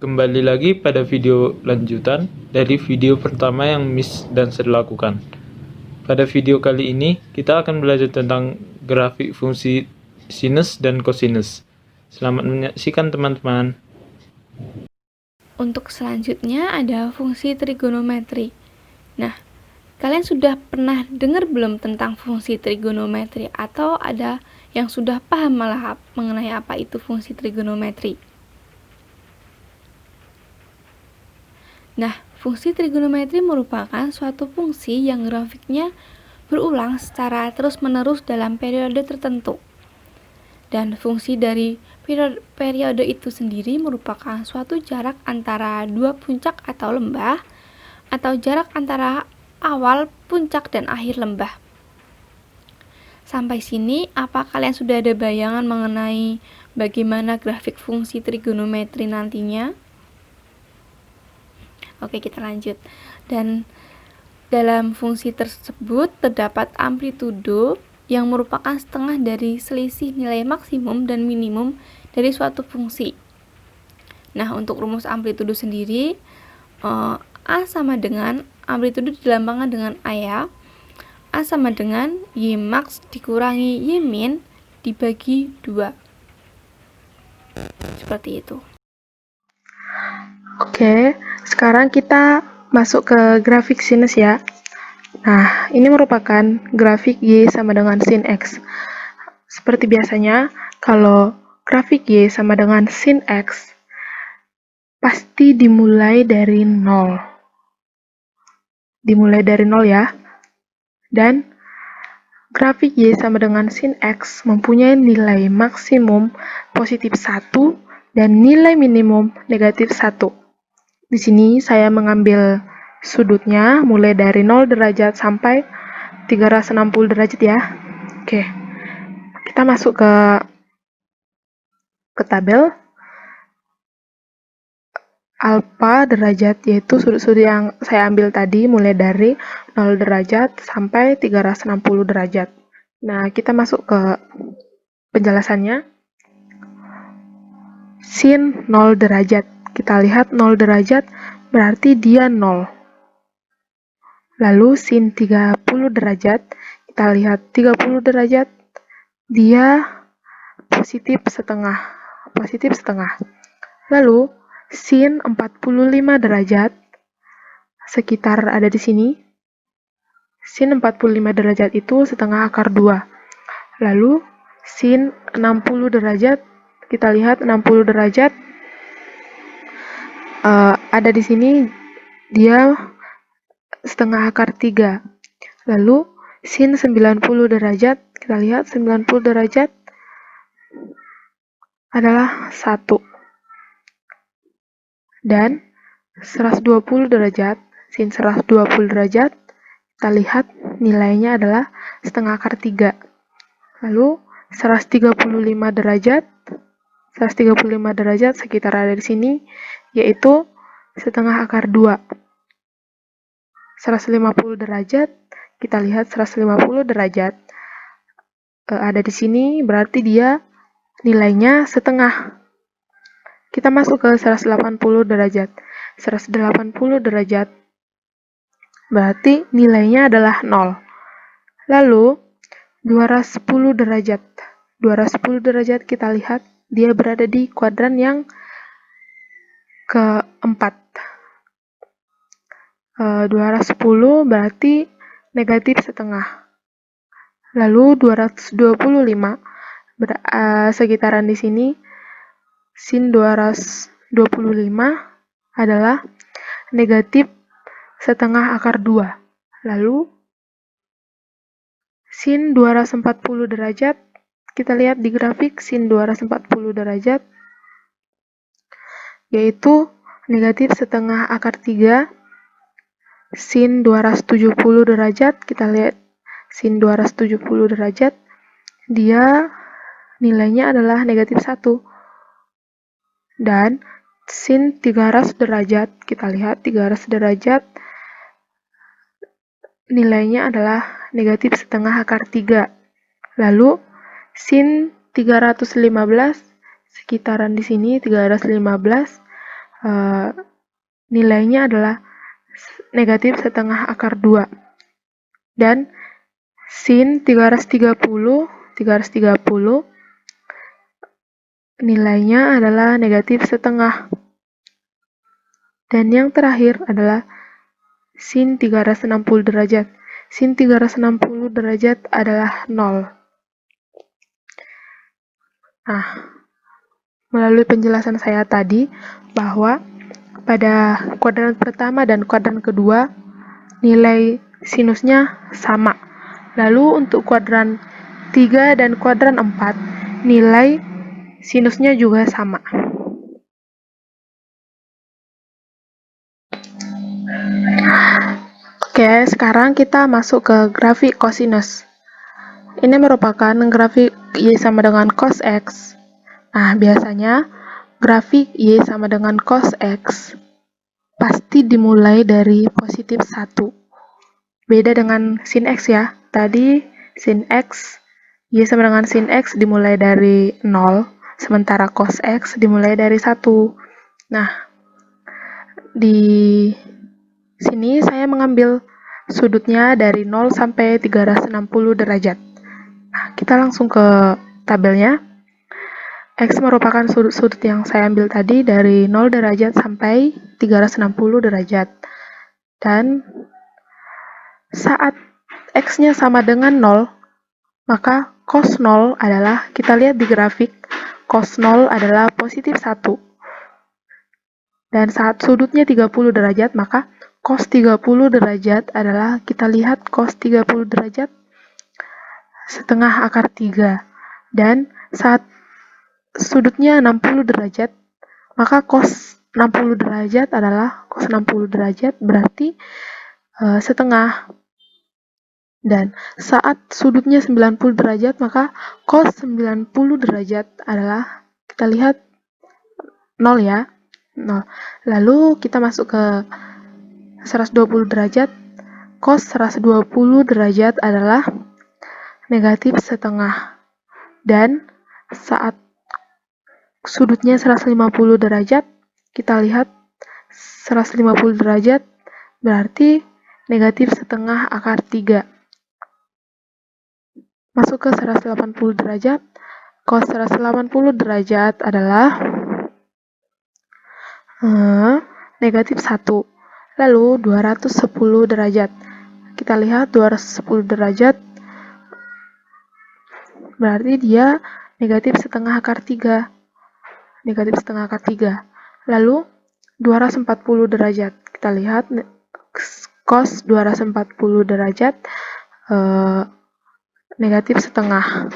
Kembali lagi pada video lanjutan dari video pertama yang Miss dan Sir lakukan. Pada video kali ini, kita akan belajar tentang grafik fungsi sinus dan kosinus. Selamat menyaksikan teman-teman. Untuk selanjutnya ada fungsi trigonometri. Nah, kalian sudah pernah dengar belum tentang fungsi trigonometri atau ada yang sudah paham malah mengenai apa itu fungsi trigonometri? Nah, fungsi trigonometri merupakan suatu fungsi yang grafiknya berulang secara terus-menerus dalam periode tertentu. Dan fungsi dari periode itu sendiri merupakan suatu jarak antara dua puncak atau lembah, atau jarak antara awal puncak dan akhir lembah. Sampai sini, apa kalian sudah ada bayangan mengenai bagaimana grafik fungsi trigonometri nantinya? Oke, kita lanjut. Dan dalam fungsi tersebut terdapat amplitudo yang merupakan setengah dari selisih nilai maksimum dan minimum dari suatu fungsi. Nah, untuk rumus amplitudo sendiri, A sama dengan amplitudo dilambangkan dengan A ya. A sama dengan Y max dikurangi Y min dibagi 2. Seperti itu. Oke, sekarang kita masuk ke grafik sinus ya. Nah, ini merupakan grafik Y sama dengan sin X. Seperti biasanya, kalau grafik Y sama dengan sin X, pasti dimulai dari 0. Dimulai dari 0 ya. Dan grafik Y sama dengan sin X mempunyai nilai maksimum positif 1 dan nilai minimum negatif 1. Di sini saya mengambil sudutnya mulai dari 0 derajat sampai 360 derajat ya. Oke. Kita masuk ke tabel. Alfa derajat yaitu sudut-sudut yang saya ambil tadi mulai dari 0 derajat sampai 360 derajat. Nah, kita masuk ke penjelasannya. Sin 0 derajat. Kita lihat 0 derajat berarti dia 0. Lalu sin 30 derajat, kita lihat 30 derajat, dia positif setengah. Positif setengah. Lalu sin 45 derajat, sekitar ada di sini. Sin 45 derajat itu setengah akar 2. Lalu sin 60 derajat, kita lihat 60 derajat ada di sini, dia setengah akar 3. Lalu sin 90 derajat, kita lihat 90 derajat adalah 1. Dan 120 derajat, sin 120 derajat, kita lihat nilainya adalah setengah akar 3. Lalu 135 derajat, 135 derajat sekitar ada di sini, yaitu setengah akar 2. 150 derajat, kita lihat 150 derajat ada di sini, berarti dia nilainya setengah. Kita masuk ke 180 derajat. 180 derajat berarti nilainya adalah 0. Lalu 210 derajat. 210 derajat kita lihat dia berada di kuadran yang keempat. 210 berarti negatif setengah. Lalu 225 sekitaran di sini sin 225 adalah negatif setengah akar 2. Lalu sin 240 derajat, kita lihat di grafik sin 240 derajat yaitu negatif setengah akar 3. Sin 270 derajat, kita lihat sin 270 derajat, dia nilainya adalah negatif 1. Dan sin 300 derajat, kita lihat 300 derajat, nilainya adalah negatif setengah akar 3. Lalu sin 315, sekitaran di sini 315, nilainya adalah negatif setengah akar 2. Dan sin 330 nilainya adalah negatif setengah. Dan yang terakhir adalah sin 360 derajat. Sin 360 derajat adalah 0. Nah, melalui penjelasan saya tadi bahwa pada kuadran pertama dan kuadran kedua nilai sinusnya sama. Lalu untuk kuadran 3 dan kuadran 4 nilai sinusnya juga sama. Oke, sekarang kita masuk ke grafik kosinus. Ini merupakan grafik Y sama dengan cos X. Nah, biasanya grafik Y sama dengan cos X pasti dimulai dari positif 1. Beda dengan sin X ya. Tadi sin X, Y sama dengan sin X dimulai dari 0, sementara cos X dimulai dari 1. Nah, di sini saya mengambil sudutnya dari 0 sampai 360 derajat. Nah, kita langsung ke tabelnya. X merupakan sudut-sudut yang saya ambil tadi dari 0 derajat sampai 360 derajat. Dan saat X-nya sama dengan 0, maka cos 0 adalah, kita lihat di grafik, cos 0 adalah positif 1. Dan saat sudutnya 30 derajat, maka cos 30 derajat adalah, kita lihat cos 30 derajat setengah akar 3. Dan saat sudutnya 60 derajat, maka cos 60 derajat adalah, cos 60 derajat berarti setengah. Dan saat sudutnya 90 derajat, maka cos 90 derajat adalah, kita lihat 0 ya. 0. Lalu kita masuk ke 120 derajat. Cos 120 derajat adalah negatif setengah. Dan saat sudutnya 150 derajat, kita lihat 150 derajat berarti negatif setengah akar 3. Masuk ke 180 derajat. Cos 180 derajat adalah negatif 1. Lalu 210 derajat. Kita lihat 210 derajat berarti dia negatif setengah akar 3. Negatif setengah akar 3. Lalu 240 derajat. Kita lihat cos 240 derajat negatif setengah.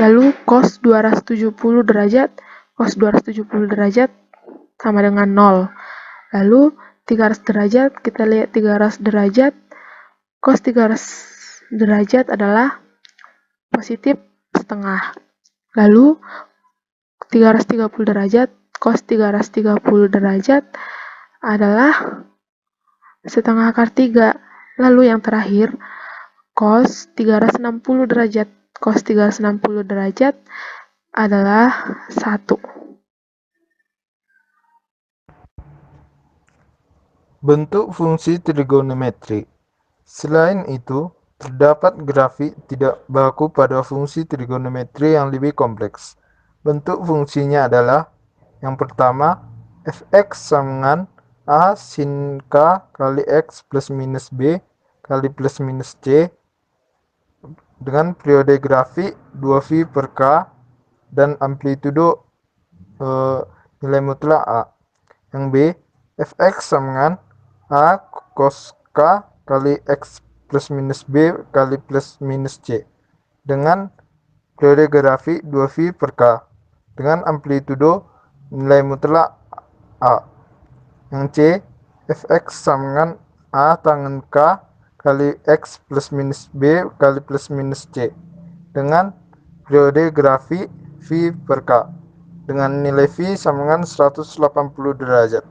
Lalu cos 270 derajat. Cos 270 derajat sama dengan 0. Lalu 300 derajat, kita lihat 300 derajat, cos 300 derajat adalah positif setengah. Lalu 330 derajat, cos 330 derajat adalah setengah akar 3. Lalu yang terakhir, cos 360 derajat. Cos 360 derajat adalah 1. Bentuk fungsi trigonometri. Selain itu, terdapat grafik tidak baku pada fungsi trigonometri yang lebih kompleks. Bentuk fungsinya adalah, yang pertama, fx sama dengan a sin k kali x plus minus b kali plus minus c dengan periode grafik 2v per k dan amplitudo nilai mutlak a. Yang b, fx sama dengan a cos k kali x plus minus b kali plus minus c dengan periode grafik 2v per k dengan amplitudo nilai mutlak a. Yang c, fx sama dengan a tangen k kali x plus minus b kali plus minus c dengan periode grafik v per k dengan nilai v sama dengan 180 derajat.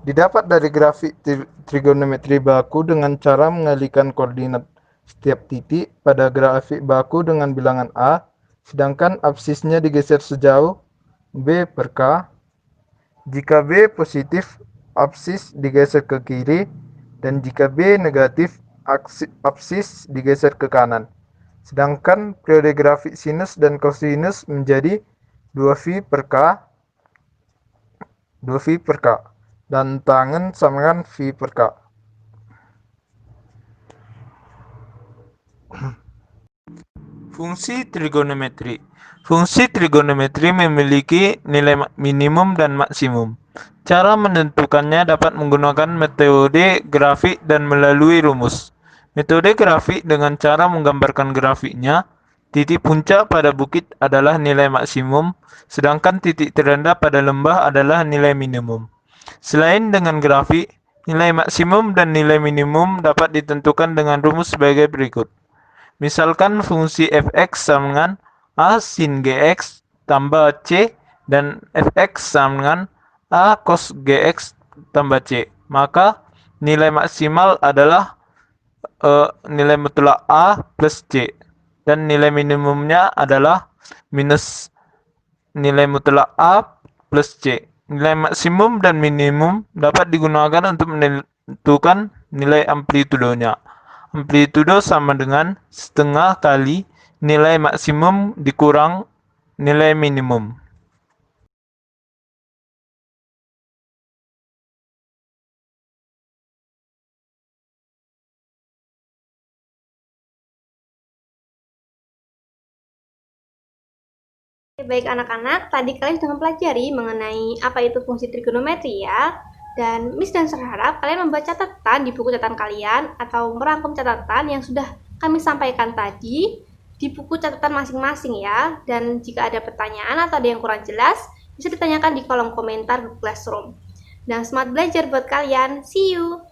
Didapat dari grafik trigonometri baku dengan cara mengalihkan koordinat setiap titik pada grafik baku dengan bilangan A, sedangkan absisnya digeser sejauh B per K. Jika B positif, absis digeser ke kiri, dan jika B negatif, absis digeser ke kanan. Sedangkan periode grafik sinus dan kosinus menjadi 2V per K, 2V per K, dan tangen sama dengan V per K. Fungsi trigonometri. Fungsi trigonometri memiliki nilai minimum dan maksimum. Cara menentukannya dapat menggunakan metode grafik dan melalui rumus. Metode grafik dengan cara menggambarkan grafiknya, titik puncak pada bukit adalah nilai maksimum, sedangkan titik terendah pada lembah adalah nilai minimum. Selain dengan grafik, nilai maksimum dan nilai minimum dapat ditentukan dengan rumus sebagai berikut. Misalkan fungsi fx sama dengan a sin gx tambah c dan fx sama dengan a cos gx tambah c. Maka nilai maksimal adalah nilai mutlak a plus c dan nilai minimumnya adalah minus nilai mutlak a plus c. Nilai maksimum dan minimum dapat digunakan untuk menentukan nilai amplitudonya. Amplitudo sama dengan setengah kali nilai maksimum dikurang nilai minimum. Baik anak-anak, tadi kalian sudah mempelajari mengenai apa itu fungsi trigonometri ya. Dan Miss dan berharap kalian membuat catatan di buku catatan kalian atau merangkum catatan yang sudah kami sampaikan tadi di buku catatan masing-masing ya. Dan jika ada pertanyaan atau ada yang kurang jelas, bisa ditanyakan di kolom komentar Google Classroom. Dan semangat belajar buat kalian. See you!